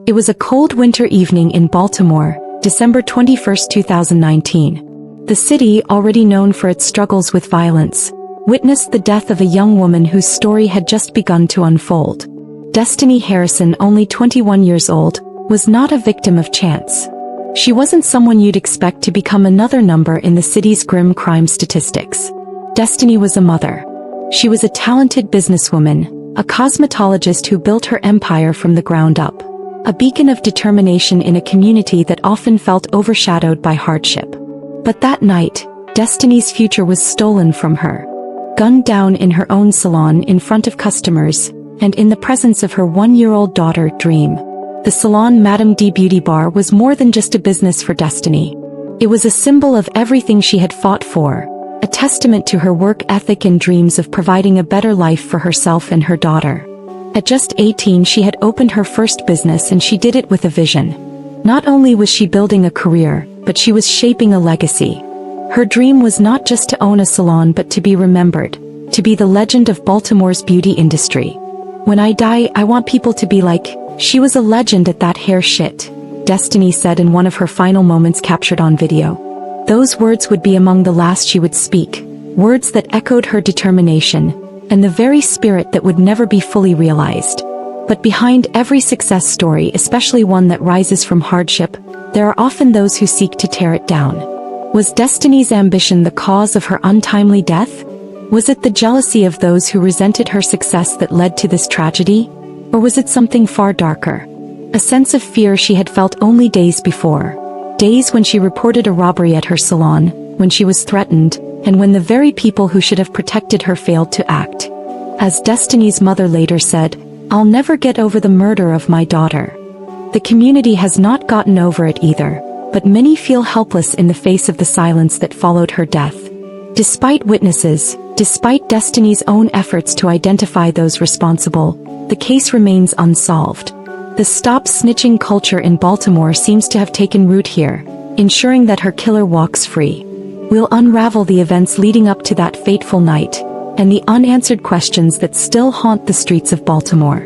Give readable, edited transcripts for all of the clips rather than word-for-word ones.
It was a cold winter evening in Baltimore, December 21, 2019. The city, already known for its struggles with violence, witnessed the death of a young woman whose story had just begun to unfold. Destiny Harrison, only 21 years old, was not a victim of chance. She wasn't someone you'd expect to become another number in the city's grim crime statistics. Destiny was a mother. She was a talented businesswoman, a cosmetologist who built her empire from the ground up. A beacon of determination in a community that often felt overshadowed by hardship. But that night, Destiny's future was stolen from her. Gunned down in her own salon in front of customers, and in the presence of her 1-year-old daughter, Dream. The Salon Madame D Beauty Bar was more than just a business for Destiny. It was a symbol of everything she had fought for, a testament to her work ethic and dreams of providing a better life for herself and her daughter. At just 18, she had opened her first business, and she did it with a vision. Not only was she building a career, but she was shaping a legacy. Her dream was not just to own a salon but to be remembered, to be the legend of Baltimore's beauty industry. "When I die, I want people to be like, she was a legend at that hair shit," Destiny said in one of her final moments captured on video. Those words would be among the last she would speak, words that echoed her determination, and the very spirit that would never be fully realized. But behind every success story, especially one that rises from hardship, there are often those who seek to tear it down. Was Destiny's ambition the cause of her untimely death? Was it the jealousy of those who resented her success that led to this tragedy? Or was it something far darker? A sense of fear she had felt only days before. Days when she reported a robbery at her salon, when she was threatened, and when the very people who should have protected her failed to act. As Destiny's mother later said, "I'll never get over the murder of my daughter." The community has not gotten over it either, but many feel helpless in the face of the silence that followed her death. Despite witnesses, despite Destiny's own efforts to identify those responsible, the case remains unsolved. The stop snitching culture in Baltimore seems to have taken root here, ensuring that her killer walks free. We'll unravel the events leading up to that fateful night, and the unanswered questions that still haunt the streets of Baltimore.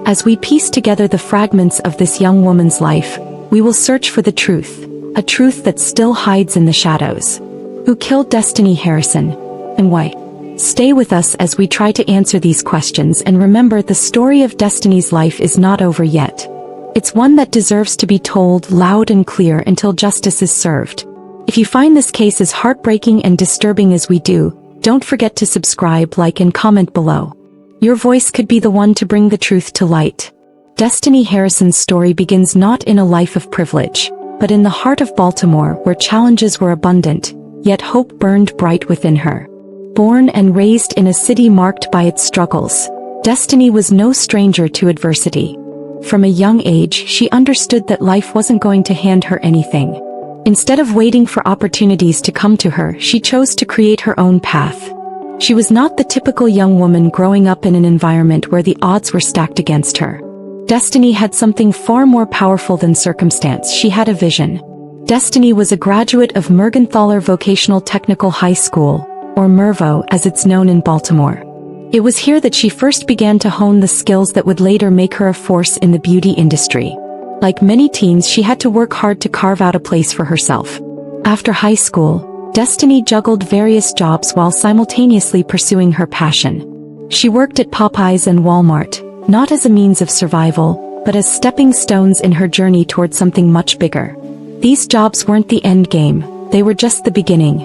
As we piece together the fragments of this young woman's life, we will search for the truth, a truth that still hides in the shadows. Who killed Destiny Harrison, and why? Stay with us as we try to answer these questions, and remember, the story of Destiny's life is not over yet. It's one that deserves to be told loud and clear until justice is served. If you find this case as heartbreaking and disturbing as we do, don't forget to subscribe, like, and comment below. Your voice could be the one to bring the truth to light. Destiny Harrison's story begins not in a life of privilege, but in the heart of Baltimore, where challenges were abundant, yet hope burned bright within her. Born and raised in a city marked by its struggles, Destiny was no stranger to adversity. From a young age, she understood that life wasn't going to hand her anything. Instead of waiting for opportunities to come to her, she chose to create her own path. She was not the typical young woman growing up in an environment where the odds were stacked against her. Destiny had something far more powerful than circumstance. She had a vision. Destiny was a graduate of Mergenthaler Vocational Technical High School, or MERVO as it's known in Baltimore. It was here that she first began to hone the skills that would later make her a force in the beauty industry. Like many teens, she had to work hard to carve out a place for herself. After high school, Destiny juggled various jobs while simultaneously pursuing her passion. She worked at Popeyes and Walmart, not as a means of survival, but as stepping stones in her journey toward something much bigger. These jobs weren't the end game, they were just the beginning.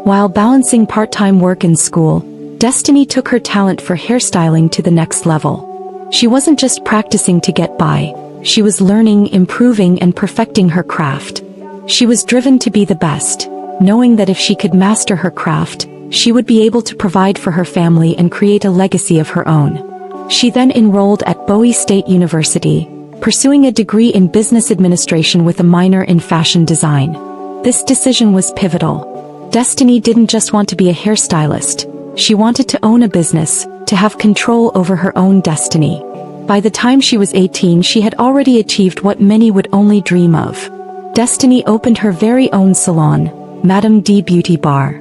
While balancing part-time work and school, Destiny took her talent for hairstyling to the next level. She wasn't just practicing to get by, she was learning, improving, and perfecting her craft. She was driven to be the best, knowing that if she could master her craft, she would be able to provide for her family and create a legacy of her own. She then enrolled at Bowie State University, pursuing a degree in business administration with a minor in fashion design. This decision was pivotal. Destiny didn't just want to be a hairstylist, she wanted to own a business, to have control over her own destiny. By the time she was 18, she had already achieved what many would only dream of. Destiny opened her very own salon, Madame D Beauty Bar.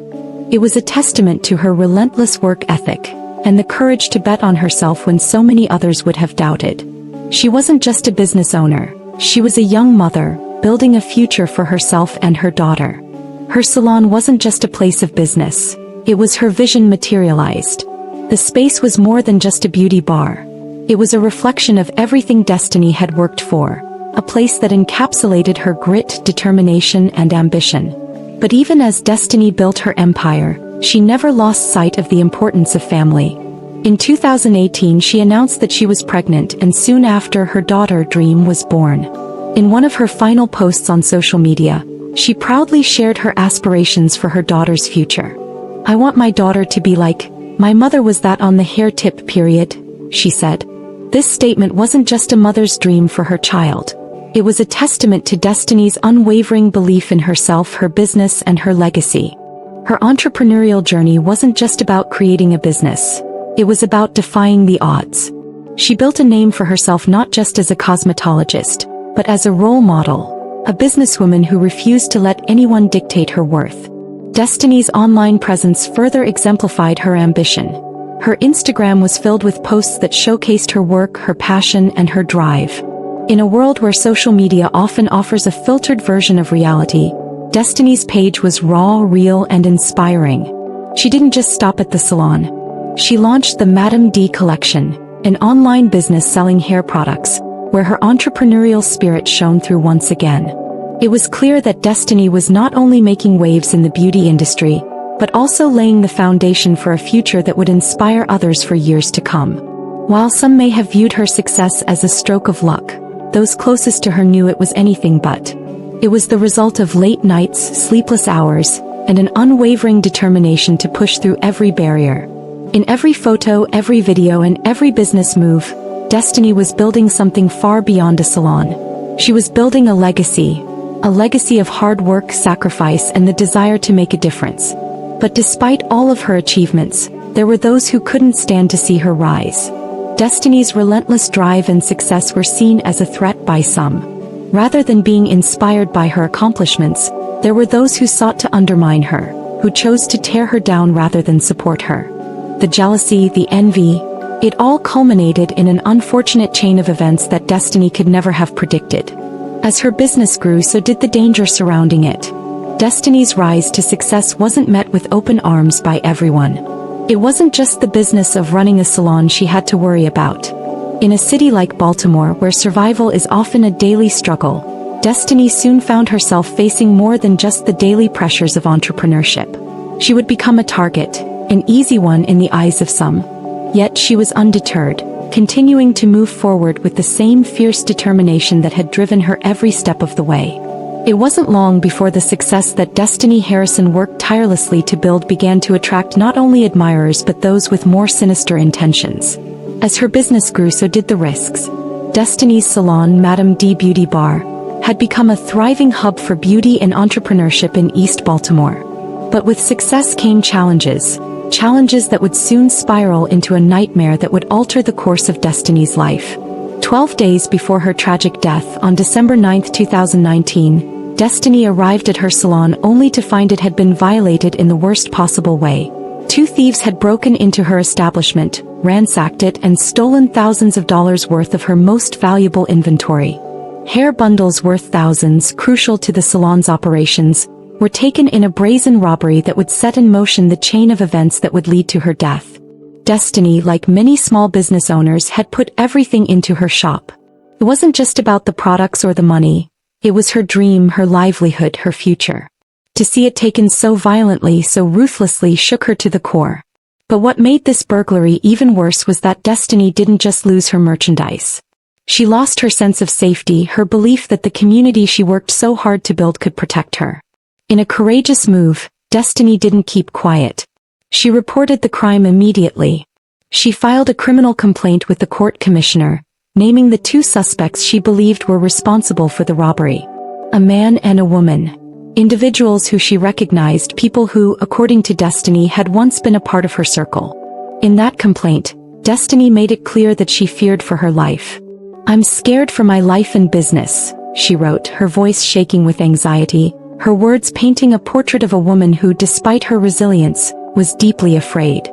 It was a testament to her relentless work ethic, and the courage to bet on herself when so many others would have doubted. She wasn't just a business owner, She was a young mother, building a future for herself and her daughter. Her salon wasn't just a place of business. It was her vision materialized. The space was more than just a beauty bar. It was a reflection of everything Destiny had worked for, a place that encapsulated her grit, determination, and ambition. But even as Destiny built her empire, she never lost sight of the importance of family. In 2018, she announced that she was pregnant, and soon after, her daughter Dream was born. In one of her final posts on social media, she proudly shared her aspirations for her daughter's future. "I want my daughter to be like my mother was, that on the hair tip period," she said. This statement wasn't just a mother's dream for her child. It was a testament to Destiny's unwavering belief in herself, her business, and her legacy. Her entrepreneurial journey wasn't just about creating a business. It was about defying the odds. She built a name for herself not just as a cosmetologist, but as a role model, a businesswoman who refused to let anyone dictate her worth. Destiny's online presence further exemplified her ambition. Her Instagram was filled with posts that showcased her work, her passion, and her drive. In a world where social media often offers a filtered version of reality, Destiny's page was raw, real, and inspiring. She didn't just stop at the salon. She launched the Madame D collection, an online business selling hair products, where her entrepreneurial spirit shone through once again. It was clear that Destiny was not only making waves in the beauty industry, but also laying the foundation for a future that would inspire others for years to come. While some may have viewed her success as a stroke of luck, those closest to her knew it was anything but. It was the result of late nights, sleepless hours, and an unwavering determination to push through every barrier. In every photo, every video, and every business move, Destiny was building something far beyond a salon. She was building a legacy of hard work, sacrifice, and the desire to make a difference. But despite all of her achievements, there were those who couldn't stand to see her rise. Destiny's relentless drive and success were seen as a threat by some. Rather than being inspired by her accomplishments, there were those who sought to undermine her, who chose to tear her down rather than support her. The jealousy, the envy, it all culminated in an unfortunate chain of events that Destiny could never have predicted. As her business grew, so did the danger surrounding it. Destiny's rise to success wasn't met with open arms by everyone. It wasn't just the business of running a salon she had to worry about. In a city like Baltimore, where survival is often a daily struggle, Destiny soon found herself facing more than just the daily pressures of entrepreneurship. She would become a target, an easy one in the eyes of some. Yet she was undeterred, continuing to move forward with the same fierce determination that had driven her every step of the way. It wasn't long before the success that Destiny Harrison worked tirelessly to build began to attract not only admirers but those with more sinister intentions. As her business grew, so did the risks. Destiny's salon, Madame D Beauty Bar, had become a thriving hub for beauty and entrepreneurship in East Baltimore. But with success came challenges that would soon spiral into a nightmare that would alter the course of Destiny's life. 12 days before her tragic death, on December 9, 2019, Destiny arrived at her salon only to find it had been violated in the worst possible way. Two thieves had broken into her establishment, ransacked it, and stolen thousands of dollars worth of her most valuable inventory. Hair bundles worth thousands, crucial to the salon's operations, were taken in a brazen robbery that would set in motion the chain of events that would lead to her death. Destiny, like many small business owners, had put everything into her shop. It wasn't just about the products or the money. It was her dream, her livelihood, her future. To see it taken so violently, so ruthlessly, shook her to the core. But what made this burglary even worse was that Destiny didn't just lose her merchandise. She lost her sense of safety, her belief that the community she worked so hard to build could protect her. In a courageous move, Destiny didn't keep quiet. She reported the crime immediately. She filed a criminal complaint with the court commissioner, naming the two suspects she believed were responsible for the robbery. A man and a woman. Individuals who she recognized, people who, according to Destiny, had once been a part of her circle. In that complaint, Destiny made it clear that she feared for her life. "I'm scared for my life and business," she wrote, her voice shaking with anxiety, her words painting a portrait of a woman who, despite her resilience, was deeply afraid.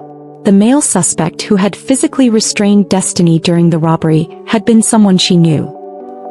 The male suspect who had physically restrained Destiny during the robbery had been someone she knew.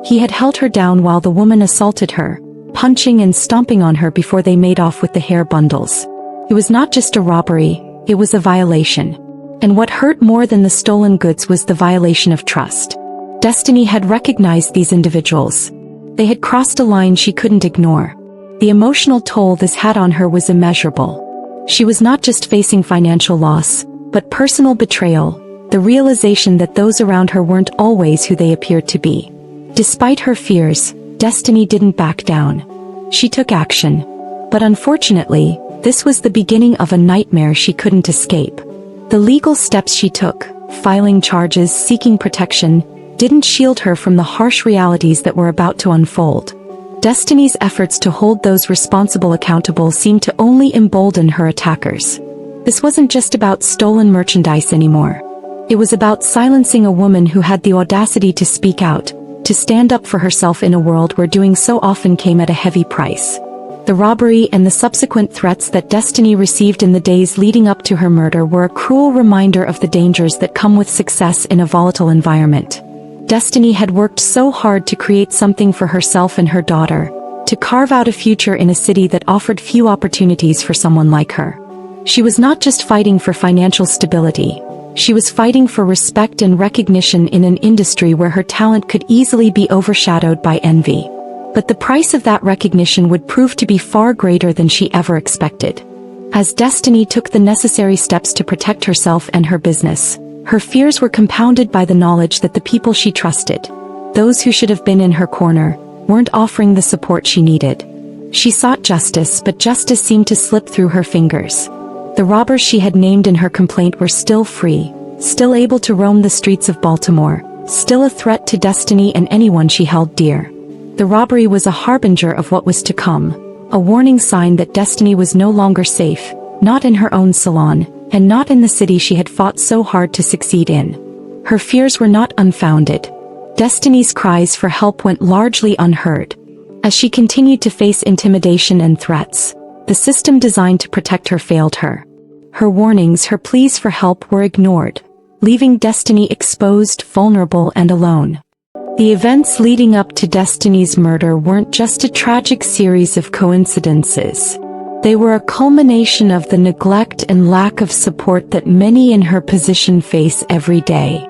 He had held her down while the woman assaulted her, punching and stomping on her before they made off with the hair bundles. It was not just a robbery, it was a violation. And what hurt more than the stolen goods was the violation of trust. Destiny had recognized these individuals. They had crossed a line she couldn't ignore. The emotional toll this had on her was immeasurable. She was not just facing financial loss, but personal betrayal, the realization that those around her weren't always who they appeared to be. Despite her fears, Destiny didn't back down. She took action. But unfortunately, this was the beginning of a nightmare she couldn't escape. The legal steps she took, filing charges, seeking protection, didn't shield her from the harsh realities that were about to unfold. Destiny's efforts to hold those responsible accountable seemed to only embolden her attackers. This wasn't just about stolen merchandise anymore. It was about silencing a woman who had the audacity to speak out, to stand up for herself in a world where doing so often came at a heavy price. The robbery and the subsequent threats that Destiny received in the days leading up to her murder were a cruel reminder of the dangers that come with success in a volatile environment. Destiny had worked so hard to create something for herself and her daughter, to carve out a future in a city that offered few opportunities for someone like her. She was not just fighting for financial stability. She was fighting for respect and recognition in an industry where her talent could easily be overshadowed by envy. But the price of that recognition would prove to be far greater than she ever expected. As Destiny took the necessary steps to protect herself and her business, her fears were compounded by the knowledge that the people she trusted, those who should have been in her corner, weren't offering the support she needed. She sought justice, but justice seemed to slip through her fingers. The robbers she had named in her complaint were still free, still able to roam the streets of Baltimore, still a threat to Destiny and anyone she held dear. The robbery was a harbinger of what was to come, a warning sign that Destiny was no longer safe, not in her own salon, and not in the city she had fought so hard to succeed in. Her fears were not unfounded. Destiny's cries for help went largely unheard. As she continued to face intimidation and threats, the system designed to protect her failed her. Her warnings, her pleas for help were ignored, leaving Destiny exposed, vulnerable, and alone. The events leading up to Destiny's murder weren't just a tragic series of coincidences. They were a culmination of the neglect and lack of support that many in her position face every day.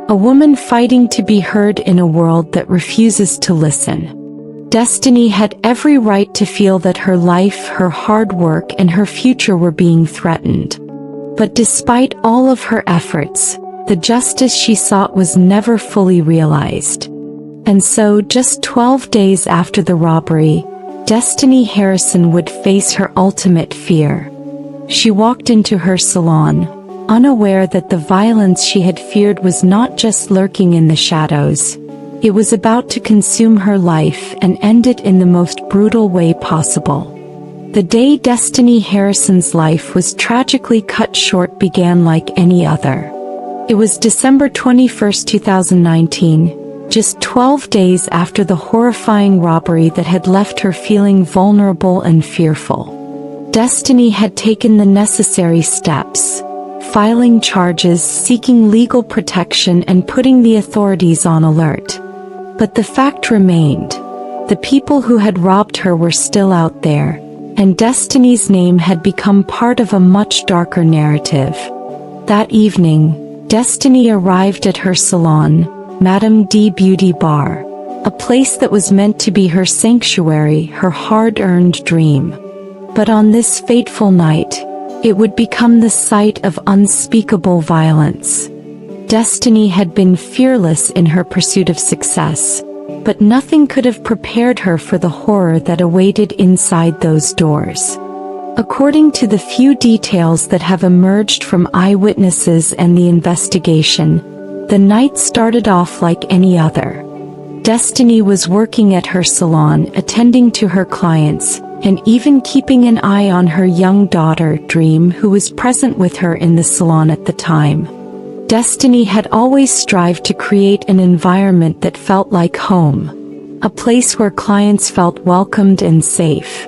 A woman fighting to be heard in a world that refuses to listen. Destiny had every right to feel that her life, her hard work, and her future were being threatened. But despite all of her efforts, the justice she sought was never fully realized. And so, just 12 days after the robbery, Destiny Harrison would face her ultimate fear. She walked into her salon, unaware that the violence she had feared was not just lurking in the shadows. It was about to consume her life and end it in the most brutal way possible. The day Destiny Harrison's life was tragically cut short began like any other. It was December 21, 2019, just 12 days after the horrifying robbery that had left her feeling vulnerable and fearful. Destiny had taken the necessary steps, filing charges, seeking legal protection, and putting the authorities on alert. But the fact remained. The people who had robbed her were still out there, and Destiny's name had become part of a much darker narrative. That evening, Destiny arrived at her salon, Madame D Beauty Bar, a place that was meant to be her sanctuary, her hard-earned dream. But on this fateful night, it would become the site of unspeakable violence. Destiny had been fearless in her pursuit of success, but nothing could have prepared her for the horror that awaited inside those doors. According to the few details that have emerged from eyewitnesses and the investigation, the night started off like any other. Destiny was working at her salon, attending to her clients, and even keeping an eye on her young daughter, Dream, who was present with her in the salon at the time. Destiny had always strived to create an environment that felt like home, a place where clients felt welcomed and safe.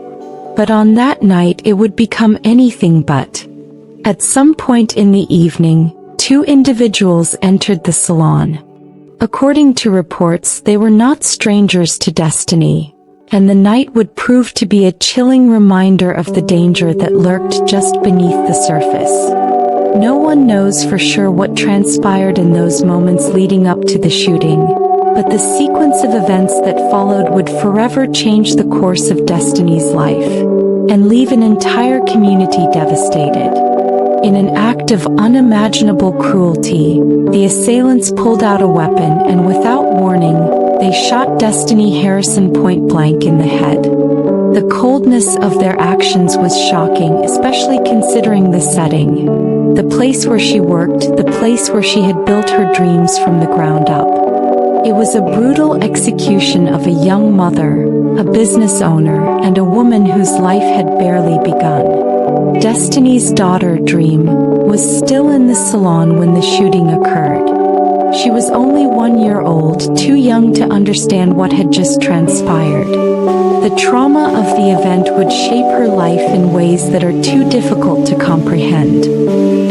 But on that night it would become anything but. At some point in the evening, two individuals entered the salon. According to reports, they were not strangers to destiny, and the night would prove to be a chilling reminder of the danger that lurked just beneath the surface. No one knows for sure what transpired in those moments leading up to the shooting, but the sequence of events that followed would forever change the course of Destiny's life, and leave an entire community devastated. In an act of unimaginable cruelty, the assailants pulled out a weapon and without warning, they shot Destiny Harrison point-blank in the head. The coldness of their actions was shocking, especially considering the setting. The place where she worked, the place where she had built her dreams from the ground up. It was a brutal execution of a young mother, a business owner, and a woman whose life had barely begun. Destiny's daughter, Dream, was still in the salon when the shooting occurred. She was only 1 year old, too young to understand what had just transpired. The trauma of the event would shape her life in ways that are too difficult to comprehend.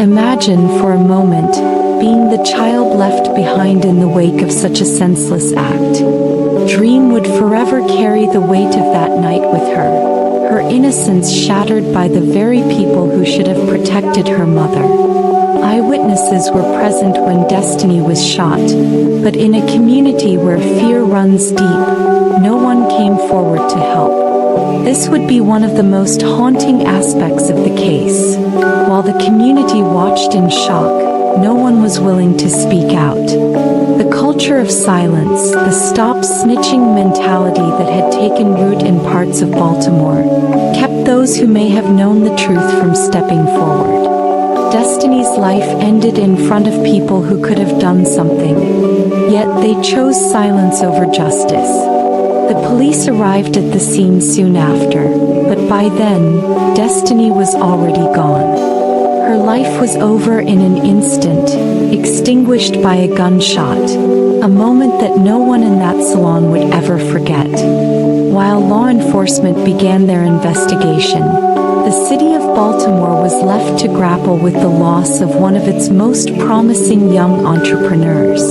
Imagine for a moment being the child left behind in the wake of such a senseless act. Dream would forever carry the weight of that night with her innocence shattered by the very people who should have protected her mother. Eyewitnesses were present when Destiny was shot, but in a community where fear runs deep, no one came forward to help. This would be one of the most haunting aspects of the case. While the community watched in shock, no one was willing to speak out. The culture of silence, the stop snitching mentality that had taken root in parts of Baltimore, kept those who may have known the truth from stepping forward. Destiny's life ended in front of people who could have done something, yet they chose silence over justice. The police arrived at the scene soon after, but by then, Destiny was already gone. Her life was over in an instant, extinguished by a gunshot, a moment that no one in that salon would ever forget. While law enforcement began their investigation, the city of Baltimore was left to grapple with the loss of one of its most promising young entrepreneurs.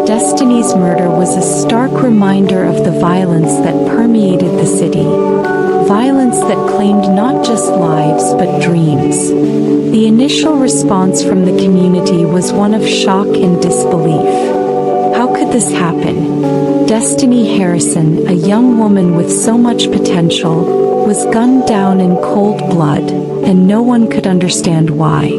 Destiny's murder was a stark reminder of the violence that permeated the city. Violence that claimed not just lives but dreams. The initial response from the community was one of shock and disbelief. How could this happen? Destiny Harrison, a young woman with so much potential, was gunned down in cold blood, and no one could understand why.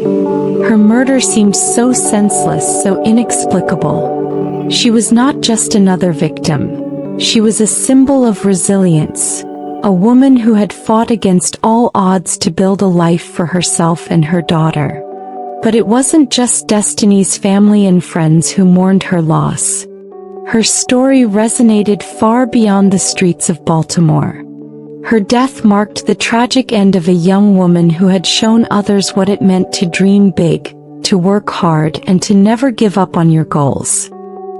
Her murder seemed so senseless, so inexplicable. She was not just another victim. She was a symbol of resilience. A woman who had fought against all odds to build a life for herself and her daughter. But it wasn't just Destiny's family and friends who mourned her loss. Her story resonated far beyond the streets of Baltimore. Her death marked the tragic end of a young woman who had shown others what it meant to dream big, to work hard, and to never give up on your goals.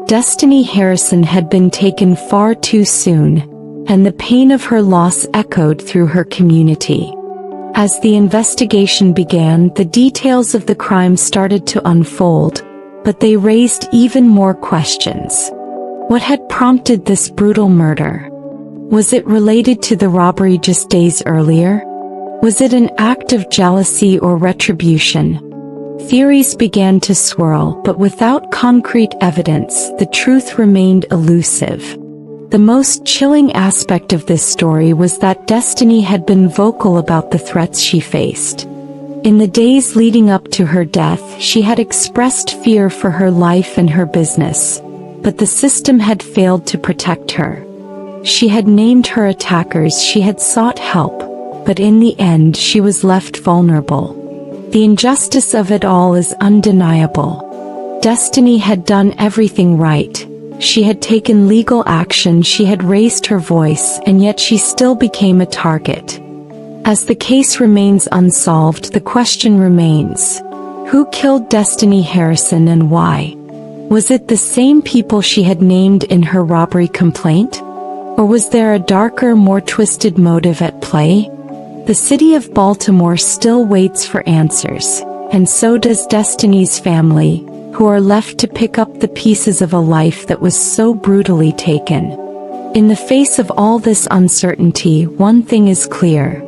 Destiny Harrison had been taken far too soon, and the pain of her loss echoed through her community. As the investigation began, the details of the crime started to unfold, but they raised even more questions. What had prompted this brutal murder? Was it related to the robbery just days earlier? Was it an act of jealousy or retribution? Theories began to swirl, but without concrete evidence, the truth remained elusive. The most chilling aspect of this story was that Destiny had been vocal about the threats she faced. In the days leading up to her death, she had expressed fear for her life and her business, but the system had failed to protect her. She had named her attackers, she had sought help, but in the end she was left vulnerable. The injustice of it all is undeniable. Destiny had done everything right. She had taken legal action, she had raised her voice, and yet she still became a target. As the case remains unsolved, the question remains: who killed Destiny Harrison and why? Was it the same people she had named in her robbery complaint? Or was there a darker, more twisted motive at play? The city of Baltimore still waits for answers, and so does Destiny's family, who are left to pick up the pieces of a life that was so brutally taken. In the face of all this uncertainty, one thing is clear.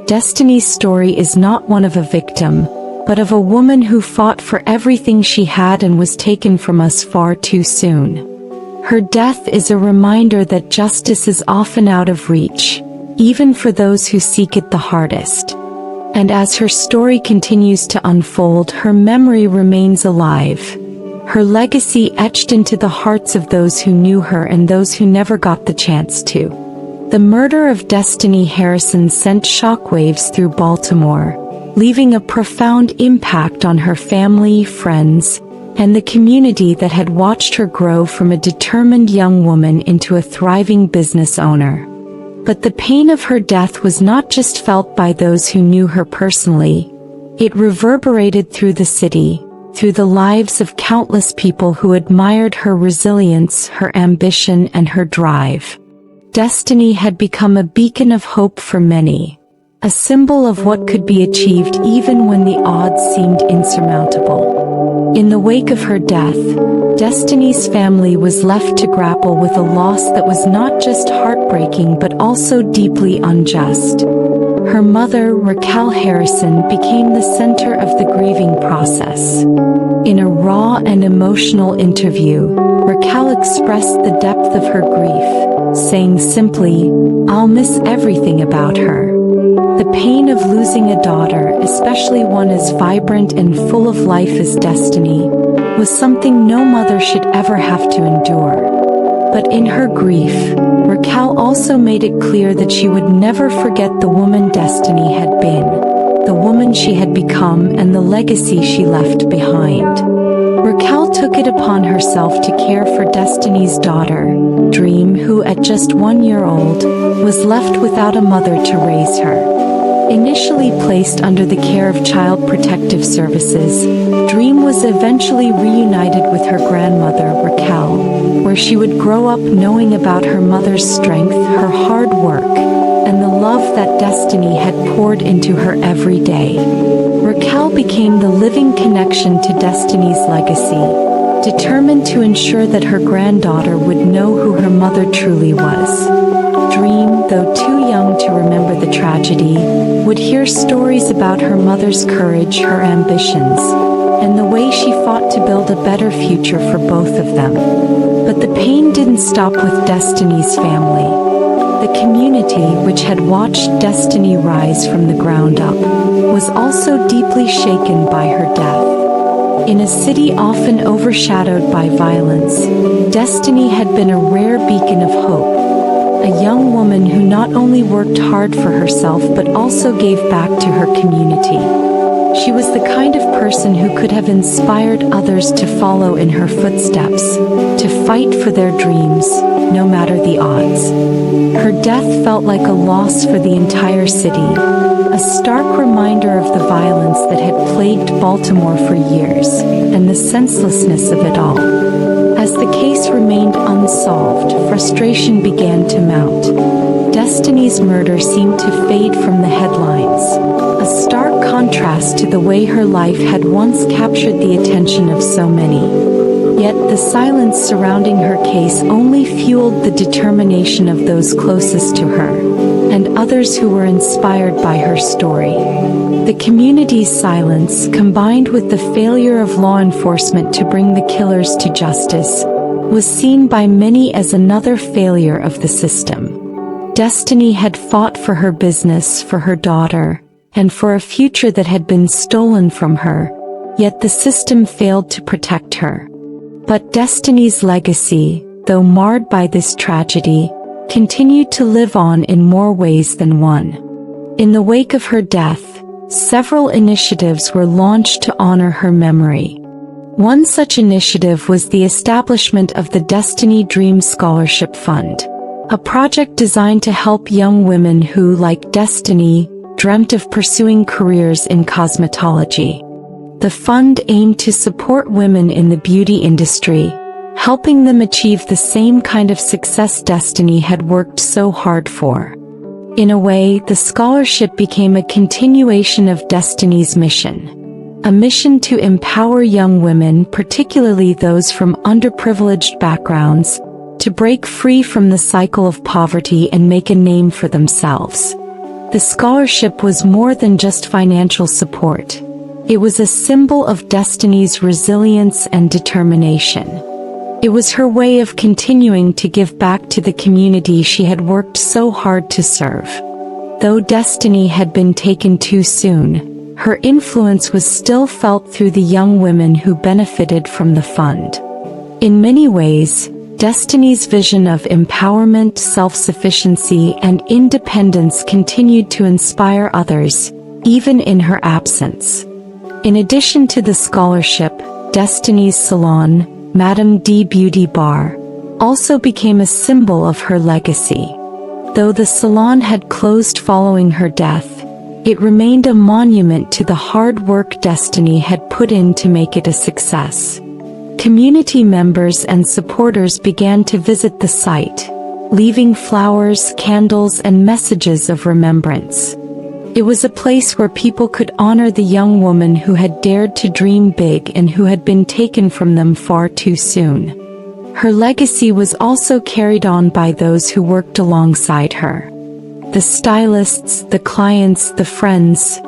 Destiny's story is not one of a victim, but of a woman who fought for everything she had and was taken from us far too soon. Her death is a reminder that justice is often out of reach, even for those who seek it the hardest. And as her story continues to unfold, her memory remains alive, her legacy etched into the hearts of those who knew her and those who never got the chance to. The murder of Destiny Harrison sent shockwaves through Baltimore, leaving a profound impact on her family, friends, and the community that had watched her grow from a determined young woman into a thriving business owner. But the pain of her death was not just felt by those who knew her personally. It reverberated through the city, through the lives of countless people who admired her resilience, her ambition, and her drive. Destiny had become a beacon of hope for many, a symbol of what could be achieved even when the odds seemed insurmountable. In the wake of her death, Destiny's family was left to grapple with a loss that was not just heartbreaking but also deeply unjust. Her mother, Raquel Harrison, became the center of the grieving process. In a raw and emotional interview, Raquel expressed the depth of her grief, saying simply, "I'll miss everything about her." The pain of losing a daughter, especially one as vibrant and full of life as Destiny, was something no mother should ever have to endure. But in her grief, Raquel also made it clear that she would never forget the woman Destiny had been, the woman she had become, and the legacy she left behind. Raquel took it upon herself to care for Destiny's daughter, Dream, who at just 1 year old, was left without a mother to raise her. Initially placed under the care of Child Protective Services, Dream was eventually reunited with her grandmother, Raquel, where she would grow up knowing about her mother's strength, her hard work, and the love that Destiny had poured into her every day. Raquel became the living connection to Destiny's legacy, determined to ensure that her granddaughter would know who her mother truly was. Dream, though too young to remember the tragedy, would hear stories about her mother's courage, her ambitions, and the way she fought to build a better future for both of them. But the pain didn't stop with Destiny's family. The community, which had watched Destiny rise from the ground up, was also deeply shaken by her death. In a city often overshadowed by violence, Destiny had been a rare beacon of hope, a young woman who not only worked hard for herself but also gave back to her community. She was the kind of person who could have inspired others to follow in her footsteps, to fight for their dreams, no matter the odds. Her death felt like a loss for the entire city, a stark reminder of the violence that had plagued Baltimore for years, and the senselessness of it all. As the case remained unsolved, frustration began to mount. Destiny's murder seemed to fade from the headlines, a stark contrast to the way her life had once captured the attention of so many. Yet the silence surrounding her case only fueled the determination of those closest to her, and others who were inspired by her story. The community's silence, combined with the failure of law enforcement to bring the killers to justice, was seen by many as another failure of the system. Destiny had fought for her business, for her daughter, and for a future that had been stolen from her, yet the system failed to protect her. But Destiny's legacy, though marred by this tragedy, continued to live on in more ways than one. In the wake of her death, several initiatives were launched to honor her memory. One such initiative was the establishment of the Destiny Dream Scholarship Fund, a project designed to help young women who, like Destiny, dreamt of pursuing careers in cosmetology. The fund aimed to support women in the beauty industry, helping them achieve the same kind of success Destiny had worked so hard for. In a way, the scholarship became a continuation of Destiny's mission, a mission to empower young women, particularly those from underprivileged backgrounds, to break free from the cycle of poverty and make a name for themselves. The scholarship was more than just financial support. It was a symbol of Destiny's resilience and determination. It was her way of continuing to give back to the community she had worked so hard to serve. Though Destiny had been taken too soon, her influence was still felt through the young women who benefited from the fund. In many ways, Destiny's vision of empowerment, self-sufficiency, and independence continued to inspire others, even in her absence. In addition to the scholarship, Destiny's Salon, Madame D Beauty Bar, also became a symbol of her legacy. Though the salon had closed following her death, it remained a monument to the hard work Destiny had put in to make it a success. Community members and supporters began to visit the site, leaving flowers, candles, and messages of remembrance. It was a place where people could honor the young woman who had dared to dream big and who had been taken from them far too soon. Her legacy was also carried on by those who worked alongside her. The stylists, the clients, the friends.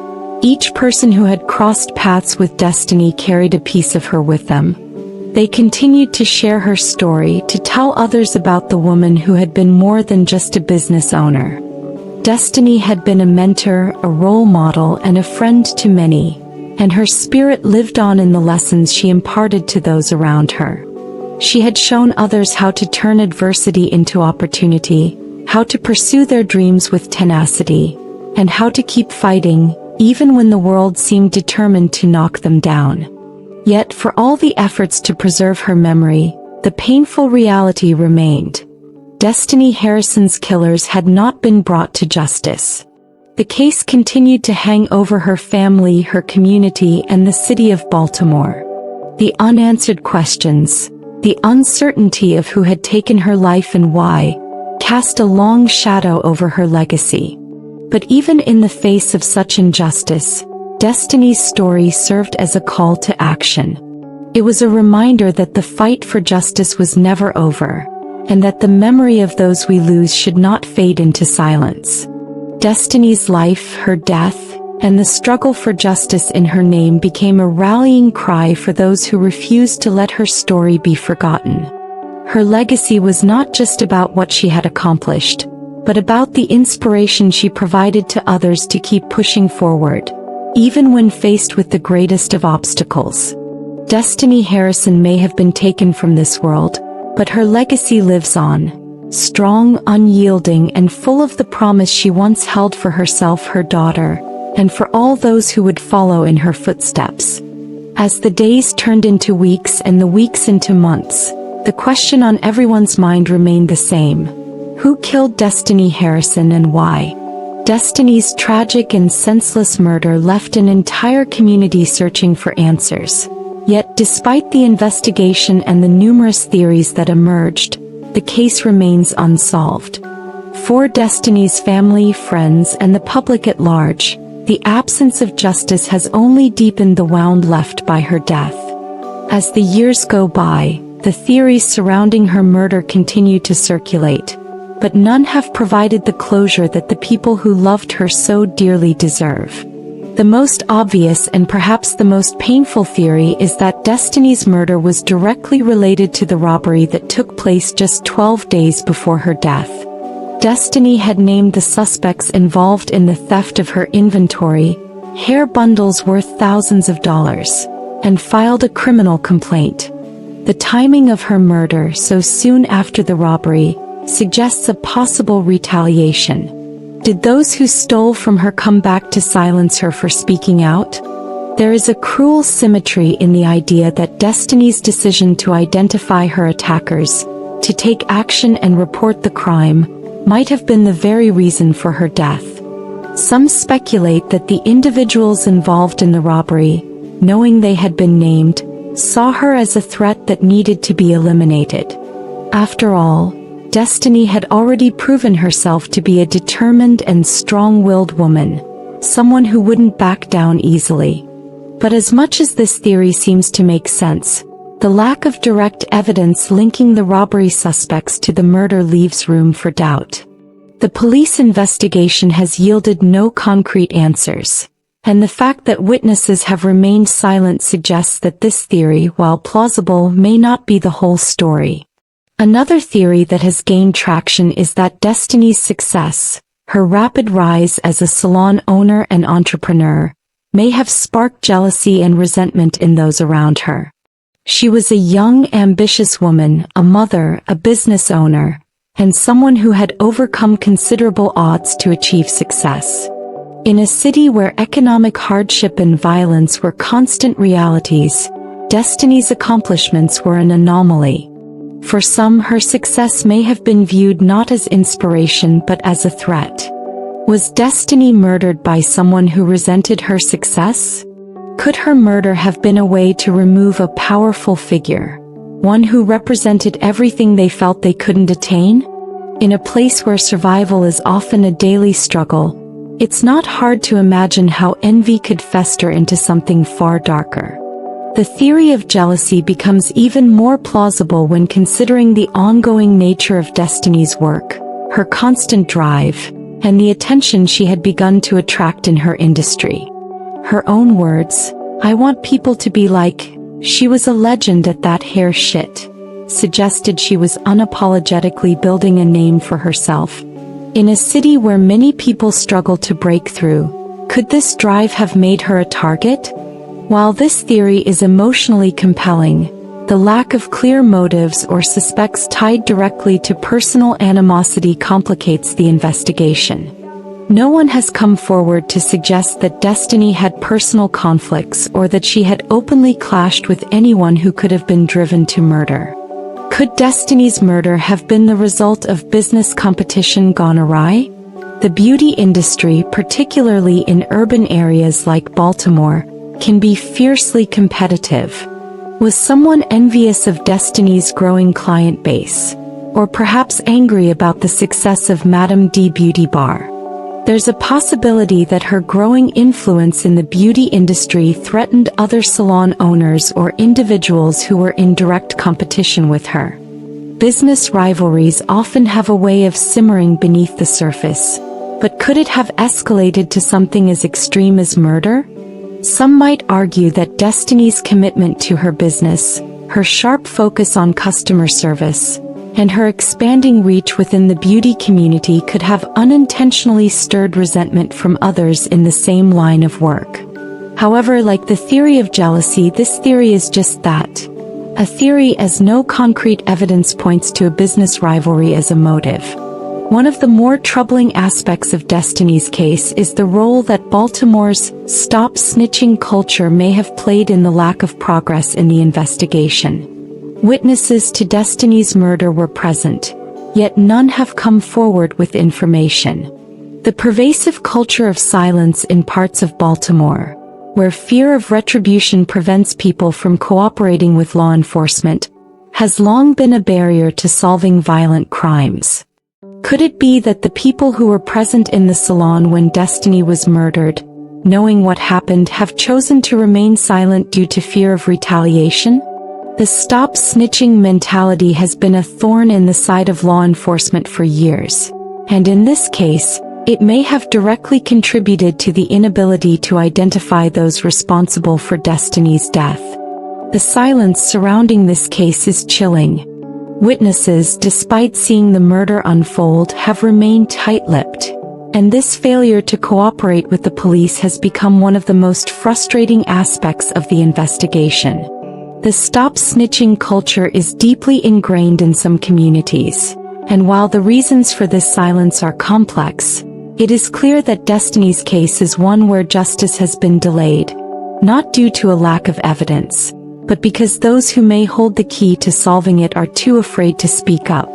Each person who had crossed paths with Destiny carried a piece of her with them. They continued to share her story, to tell others about the woman who had been more than just a business owner. Destiny had been a mentor, a role model, and a friend to many, and her spirit lived on in the lessons she imparted to those around her. She had shown others how to turn adversity into opportunity, how to pursue their dreams with tenacity, and how to keep fighting, even when the world seemed determined to knock them down. Yet for all the efforts to preserve her memory, the painful reality remained. Destiny Harrison's killers had not been brought to justice. The case continued to hang over her family, her community, and the city of Baltimore. The unanswered questions, the uncertainty of who had taken her life and why, cast a long shadow over her legacy. But even in the face of such injustice, Destiny's story served as a call to action. It was a reminder that the fight for justice was never over, and that the memory of those we lose should not fade into silence. Destiny's life, her death, and the struggle for justice in her name became a rallying cry for those who refused to let her story be forgotten. Her legacy was not just about what she had accomplished, but about the inspiration she provided to others to keep pushing forward, even when faced with the greatest of obstacles. Destiny Harrison may have been taken from this world, but her legacy lives on, strong, unyielding, and full of the promise she once held for herself, her daughter, and for all those who would follow in her footsteps. As the days turned into weeks and the weeks into months, the question on everyone's mind remained the same. Who killed Destiny Harrison and why? Destiny's tragic and senseless murder left an entire community searching for answers. Yet, despite the investigation and the numerous theories that emerged, the case remains unsolved. For Destiny's family, friends, and the public at large, the absence of justice has only deepened the wound left by her death. As the years go by, the theories surrounding her murder continue to circulate, but none have provided the closure that the people who loved her so dearly deserve. The most obvious and perhaps the most painful theory is that Destiny's murder was directly related to the robbery that took place just 12 days before her death. Destiny had named the suspects involved in the theft of her inventory, hair bundles worth thousands of dollars, and filed a criminal complaint. The timing of her murder so soon after the robbery suggests a possible retaliation. Did those who stole from her come back to silence her for speaking out? There is a cruel symmetry in the idea that Destiny's decision to identify her attackers, to take action and report the crime, might have been the very reason for her death. Some speculate that the individuals involved in the robbery, knowing they had been named, saw her as a threat that needed to be eliminated. After all, Destiny had already proven herself to be a determined and strong-willed woman, someone who wouldn't back down easily. But as much as this theory seems to make sense, the lack of direct evidence linking the robbery suspects to the murder leaves room for doubt. The police investigation has yielded no concrete answers, and the fact that witnesses have remained silent suggests that this theory, while plausible, may not be the whole story. Another theory that has gained traction is that Destiny's success, her rapid rise as a salon owner and entrepreneur, may have sparked jealousy and resentment in those around her. She was a young, ambitious woman, a mother, a business owner, and someone who had overcome considerable odds to achieve success. In a city where economic hardship and violence were constant realities, Destiny's accomplishments were an anomaly. For some, her success may have been viewed not as inspiration but as a threat. Was Destiny murdered by someone who resented her success? Could her murder have been a way to remove a powerful figure, one who represented everything they felt they couldn't attain? In a place where survival is often a daily struggle, it's not hard to imagine how envy could fester into something far darker. The theory of jealousy becomes even more plausible when considering the ongoing nature of Destiny's work, her constant drive, and the attention she had begun to attract in her industry. Her own words, "I want people to be like, she was a legend at that hair shit," suggested she was unapologetically building a name for herself. In a city where many people struggle to break through, could this drive have made her a target? While this theory is emotionally compelling, the lack of clear motives or suspects tied directly to personal animosity complicates the investigation. No one has come forward to suggest that Destiny had personal conflicts or that she had openly clashed with anyone who could have been driven to murder. Could Destiny's murder have been the result of business competition gone awry? The beauty industry, particularly in urban areas like Baltimore, can be fiercely competitive. Was someone envious of Destiny's growing client base? Or perhaps angry about the success of Madame D Beauty Bar? There's a possibility that her growing influence in the beauty industry threatened other salon owners or individuals who were in direct competition with her. Business rivalries often have a way of simmering beneath the surface, but could it have escalated to something as extreme as murder? Some might argue that Destiny's commitment to her business, her sharp focus on customer service, and her expanding reach within the beauty community could have unintentionally stirred resentment from others in the same line of work. However, like the theory of jealousy, this theory is just that. A theory, as no concrete evidence points to a business rivalry as a motive. One of the more troubling aspects of Destiny's case is the role that Baltimore's stop snitching culture may have played in the lack of progress in the investigation. Witnesses to Destiny's murder were present, yet none have come forward with information. The pervasive culture of silence in parts of Baltimore, where fear of retribution prevents people from cooperating with law enforcement, has long been a barrier to solving violent crimes. Could it be that the people who were present in the salon when Destiny was murdered, knowing what happened, have chosen to remain silent due to fear of retaliation? The stop snitching mentality has been a thorn in the side of law enforcement for years, and in this case, it may have directly contributed to the inability to identify those responsible for Destiny's death. The silence surrounding this case is chilling. Witnesses, despite seeing the murder unfold, have remained tight-lipped, and this failure to cooperate with the police has become one of the most frustrating aspects of the investigation. The stop snitching culture is deeply ingrained in some communities, and while the reasons for this silence are complex, it is clear that Destiny's case is one where justice has been delayed, not due to a lack of evidence, but because those who may hold the key to solving it are too afraid to speak up.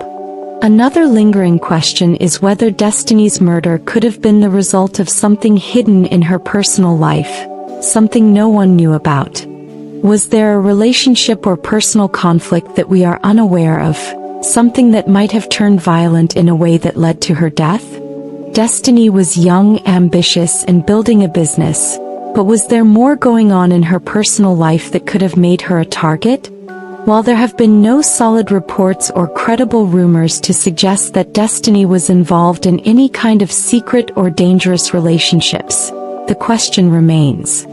Another lingering question is whether Destiny's murder could have been the result of something hidden in her personal life, something no one knew about. Was there a relationship or personal conflict that we are unaware of, something that might have turned violent in a way that led to her death? Destiny was young, ambitious, and building a business, But was there more going on in her personal life that could have made her a target? While there have been no solid reports or credible rumors to suggest that Destiny was involved in any kind of secret or dangerous relationships, the question remains.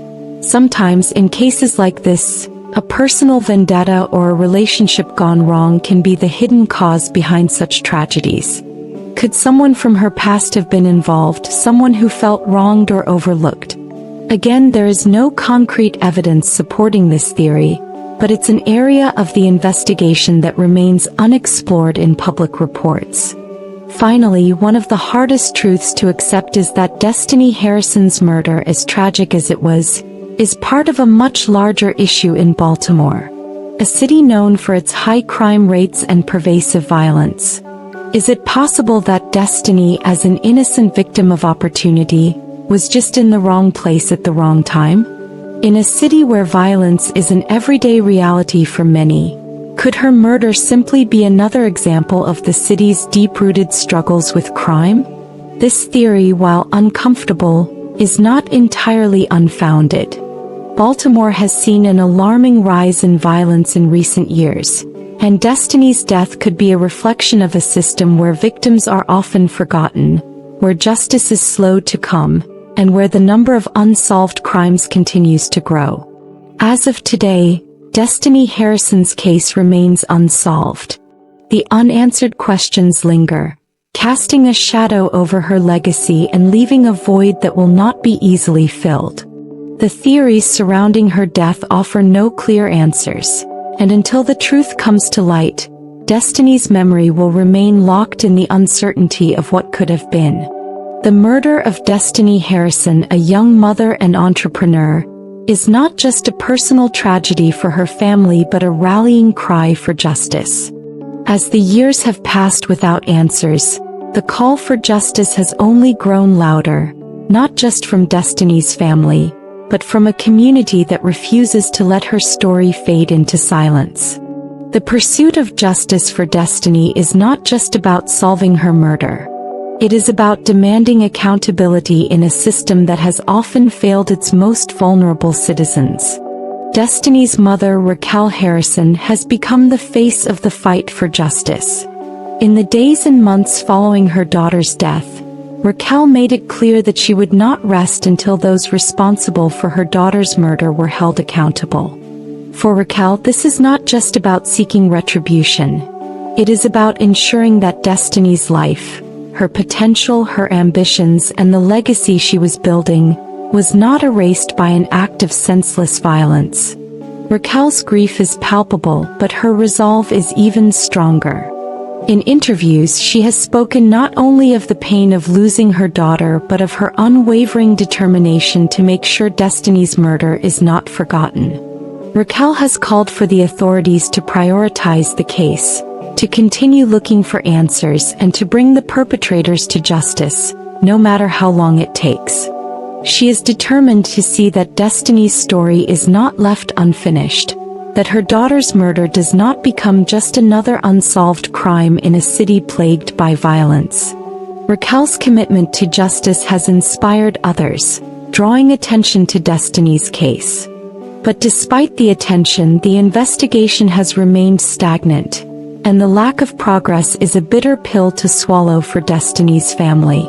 Sometimes in cases like this, a personal vendetta or a relationship gone wrong can be the hidden cause behind such tragedies. Could someone from her past have been involved, someone who felt wronged or overlooked? Again, there is no concrete evidence supporting this theory, but it's an area of the investigation that remains unexplored in public reports. Finally, one of the hardest truths to accept is that Destiny Harrison's murder, as tragic as it was, is part of a much larger issue in Baltimore, a city known for its high crime rates and pervasive violence. Is it possible that Destiny, as an innocent victim of opportunity, was just in the wrong place at the wrong time? In a city where violence is an everyday reality for many, could her murder simply be another example of the city's deep-rooted struggles with crime? This theory, while uncomfortable, is not entirely unfounded. Baltimore has seen an alarming rise in violence in recent years, and Destiny's death could be a reflection of a system where victims are often forgotten, where justice is slow to come, and where the number of unsolved crimes continues to grow. As of today, Destiny Harrison's case remains unsolved. The unanswered questions linger, casting a shadow over her legacy and leaving a void that will not be easily filled. The theories surrounding her death offer no clear answers, and until the truth comes to light, Destiny's memory will remain locked in the uncertainty of what could have been. The murder of Destiny Harrison, a young mother and entrepreneur, is not just a personal tragedy for her family but a rallying cry for justice. As the years have passed without answers, the call for justice has only grown louder, not just from Destiny's family, but from a community that refuses to let her story fade into silence. The pursuit of justice for Destiny is not just about solving her murder. It is about demanding accountability in a system that has often failed its most vulnerable citizens. Destiny's mother, Raquel Harrison, has become the face of the fight for justice. In the days and months following her daughter's death, Raquel made it clear that she would not rest until those responsible for her daughter's murder were held accountable. For Raquel, this is not just about seeking retribution. It is about ensuring that Destiny's life, her potential, her ambitions, and the legacy she was building, was not erased by an act of senseless violence. Raquel's grief is palpable, but her resolve is even stronger. In interviews, she has spoken not only of the pain of losing her daughter but of her unwavering determination to make sure Destiny's murder is not forgotten. Raquel has called for the authorities to prioritize the case, to continue looking for answers, and to bring the perpetrators to justice, no matter how long it takes. She is determined to see that Destiny's story is not left unfinished, that her daughter's murder does not become just another unsolved crime in a city plagued by violence. Raquel's commitment to justice has inspired others, drawing attention to Destiny's case. But despite the attention, the investigation has remained stagnant, and the lack of progress is a bitter pill to swallow for Destiny's family.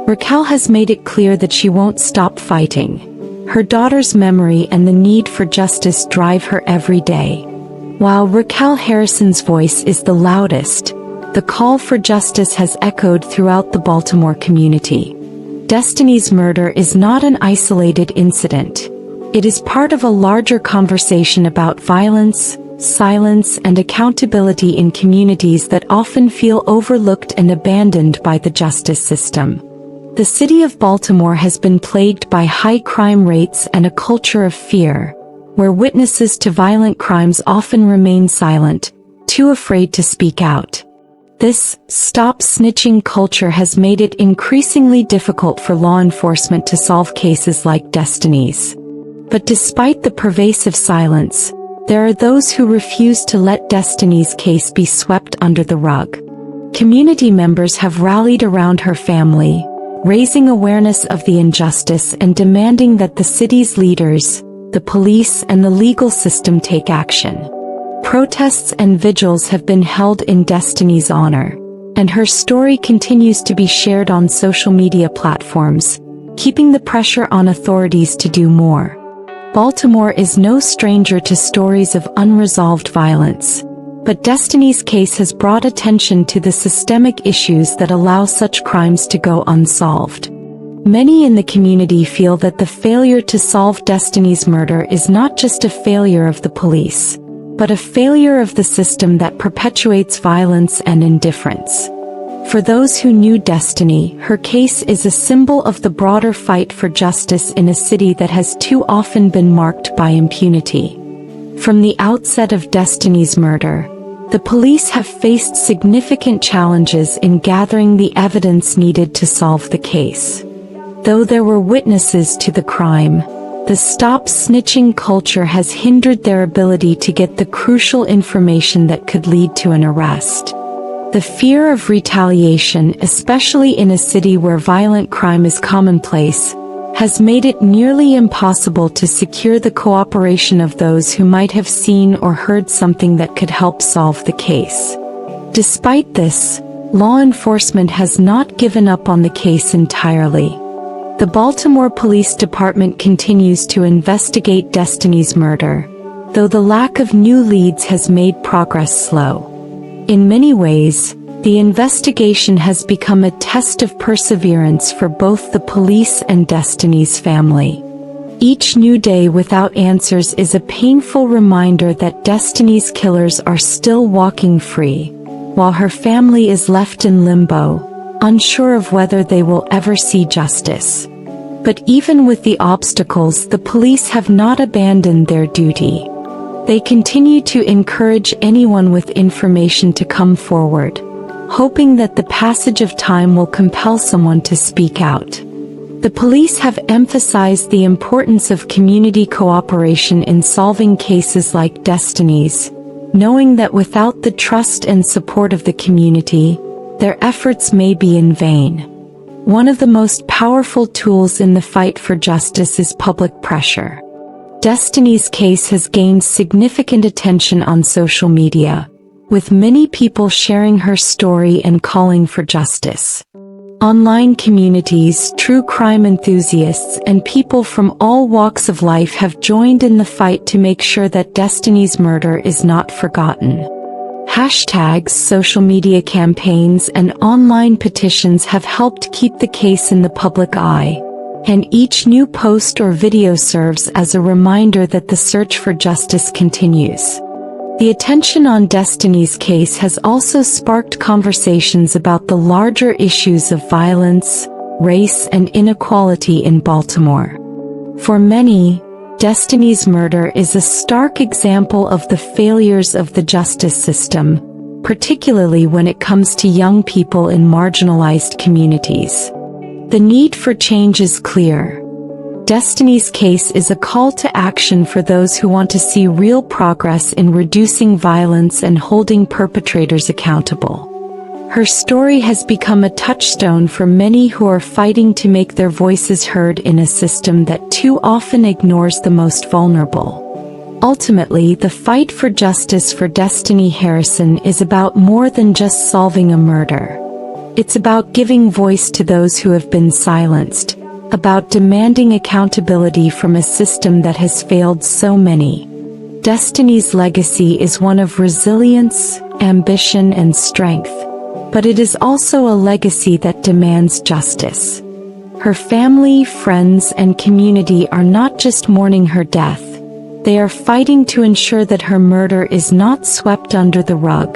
Raquel has made it clear that she won't stop fighting. Her daughter's memory and the need for justice drive her every day. While Raquel Harrison's voice is the loudest, the call for justice has echoed throughout the Baltimore community. Destiny's murder is not an isolated incident. It is part of a larger conversation about violence, silence, and accountability in communities that often feel overlooked and abandoned by the justice system. The city of Baltimore has been plagued by high crime rates and a culture of fear, where witnesses to violent crimes often remain silent, too afraid to speak out. This "stop snitching" culture has made it increasingly difficult for law enforcement to solve cases like Destiny's. But despite the pervasive silence, there are those who refuse to let Destiny's case be swept under the rug. Community members have rallied around her family, raising awareness of the injustice and demanding that the city's leaders, the police and the legal system take action. Protests and vigils have been held in Destiny's honor, and her story continues to be shared on social media platforms, keeping the pressure on authorities to do more. Baltimore is no stranger to stories of unresolved violence, but Destiny's case has brought attention to the systemic issues that allow such crimes to go unsolved. Many in the community feel that the failure to solve Destiny's murder is not just a failure of the police, but a failure of the system that perpetuates violence and indifference. For those who knew Destiny, her case is a symbol of the broader fight for justice in a city that has too often been marked by impunity. From the outset of Destiny's murder, the police have faced significant challenges in gathering the evidence needed to solve the case. Though there were witnesses to the crime, the stop snitching culture has hindered their ability to get the crucial information that could lead to an arrest. The fear of retaliation, especially in a city where violent crime is commonplace, has made it nearly impossible to secure the cooperation of those who might have seen or heard something that could help solve the case. Despite this, law enforcement has not given up on the case entirely. The Baltimore Police Department continues to investigate Destiny's murder, though the lack of new leads has made progress slow. In many ways, the investigation has become a test of perseverance for both the police and Destiny's family. Each new day without answers is a painful reminder that Destiny's killers are still walking free, while her family is left in limbo, unsure of whether they will ever see justice. But even with the obstacles, the police have not abandoned their duty. They continue to encourage anyone with information to come forward, hoping that the passage of time will compel someone to speak out. The police have emphasized the importance of community cooperation in solving cases like Destiny's, knowing that without the trust and support of the community, their efforts may be in vain. One of the most powerful tools in the fight for justice is public pressure. Destiny's case has gained significant attention on social media, with many people sharing her story and calling for justice. Online communities, true crime enthusiasts, and people from all walks of life have joined in the fight to make sure that Destiny's murder is not forgotten. Hashtags, social media campaigns, and online petitions have helped keep the case in the public eye, and each new post or video serves as a reminder that the search for justice continues. The attention on Destiny's case has also sparked conversations about the larger issues of violence, race, and inequality in Baltimore. For many, Destiny's murder is a stark example of the failures of the justice system, particularly when it comes to young people in marginalized communities. The need for change is clear. Destiny's case is a call to action for those who want to see real progress in reducing violence and holding perpetrators accountable. Her story has become a touchstone for many who are fighting to make their voices heard in a system that too often ignores the most vulnerable. Ultimately, the fight for justice for Destiny Harrison is about more than just solving a murder. It's about giving voice to those who have been silenced, about demanding accountability from a system that has failed so many. Destiny's legacy is one of resilience, ambition, and strength, but it is also a legacy that demands justice. Her family, friends, and community are not just mourning her death, they are fighting to ensure that her murder is not swept under the rug,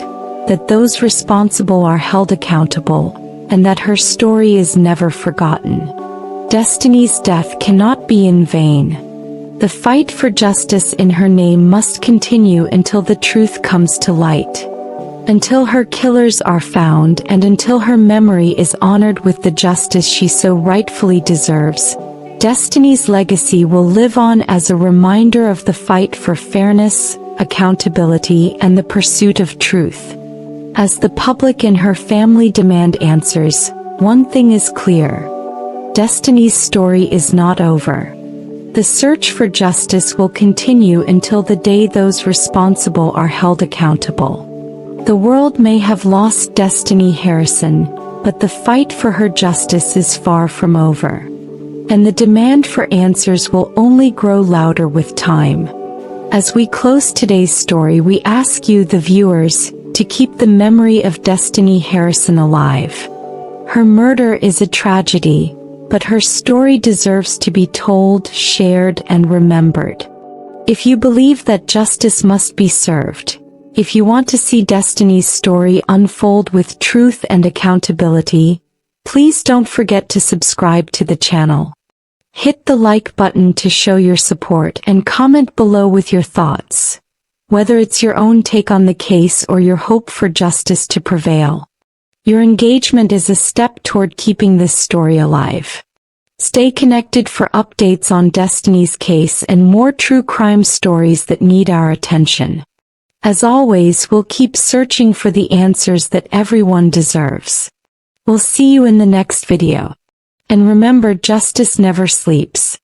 that those responsible are held accountable, and that her story is never forgotten. Destiny's death cannot be in vain. The fight for justice in her name must continue until the truth comes to light. Until her killers are found and until her memory is honored with the justice she so rightfully deserves, Destiny's legacy will live on as a reminder of the fight for fairness, accountability, and the pursuit of truth. As the public and her family demand answers, one thing is clear: Destiny's story is not over. The search for justice will continue until the day those responsible are held accountable. The world may have lost Destiny Harrison, but the fight for her justice is far from over. And the demand for answers will only grow louder with time. As we close today's story, we ask you, the viewers, to keep the memory of Destiny Harrison alive. Her murder is a tragedy, but her story deserves to be told, shared, and remembered. If you believe that justice must be served, if you want to see Destiny's story unfold with truth and accountability, please don't forget to subscribe to the channel. Hit the like button to show your support and comment below with your thoughts, whether it's your own take on the case or your hope for justice to prevail. Your engagement is a step toward keeping this story alive. Stay connected for updates on Destiny's case and more true crime stories that need our attention. As always, we'll keep searching for the answers that everyone deserves. We'll see you in the next video. And remember, justice never sleeps.